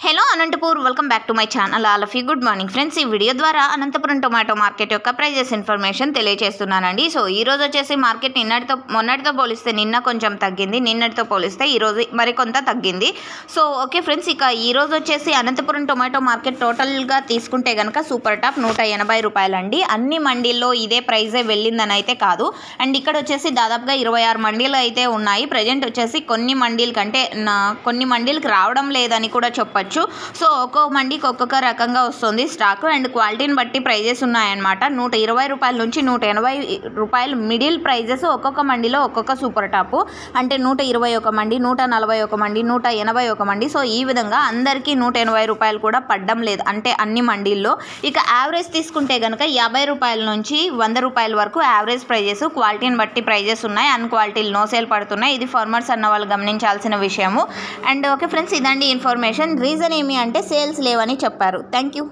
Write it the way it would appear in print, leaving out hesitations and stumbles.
Hello Anantapur welcome back to my channel all of you good morning friends. ఈ video ద్వారా Anantapuram tomato market యొక్క prices information తెలియజేస్తున్నానండి. So ఈ రోజు వచ్చేసి మార్కెట్ మొన్నటితో పోలిస్తే నిన్న కొంచెం తగ్గింది, నిన్నటితో పోలిస్తే ఈరోజు మరికొంత తగ్గింది. సో ఓకే ఫ్రెండ్స్, ఇక ఈరోజు వచ్చేసి అనంతపురం టొమాటో మార్కెట్ టోటల్గా తీసుకుంటే కనుక సూపర్ టాప్ 180 రూపాయలండి. అన్ని మండీల్లో ఇదే ప్రైజే వెళ్ళిందని అయితే కాదు. అండ్ ఇక్కడ వచ్చేసి దాదాపుగా 26 మండీలు అయితే ఉన్నాయి. ప్రజెంట్ వచ్చేసి కొన్ని మండీలకి రావడం లేదని కూడా చెప్పచ్చు. సో ఒక్కో మండికి ఒక్కొక్క రకంగా వస్తుంది స్టాక్. అండ్ క్వాలిటీని బట్టి ప్రైజెస్ ఉన్నాయన్నమాట. 120 రూపాయల నుంచి 180 రూపాయలు మిడిల్ ప్రైజెస్ ఒక్కొక్క మండిలో ఒక్కొక్క సూపర్ టాప్. అంటే 121 మండి, 141 మండి, 181 మండి. సో ఈ విధంగా అందరికీ 180 రూపాయలు కూడా పడ్డం లేదు, అంటే అన్ని మండీల్లో. ఇక యావరేజ్ తీసుకుంటే కనుక 50 రూపాయల నుంచి 100 రూపాయల వరకు యావరేజ్ ప్రైజెస్. క్వాలిటీని బట్టి ప్రైజెస్ ఉన్నాయి, అన్ క్వాలిటీలు నో సేల్ పడుతున్నాయి. ఇది ఫార్మర్స్ అన్న వాళ్ళు గమనించాల్సిన విషయము. అండ్ ఓకే ఫ్రెండ్స్, ఇదండి ఇన్ఫర్మేషన్. రీజన్ ఏమి అంటే సేల్స్ లేవని చెప్పారు. Thank you.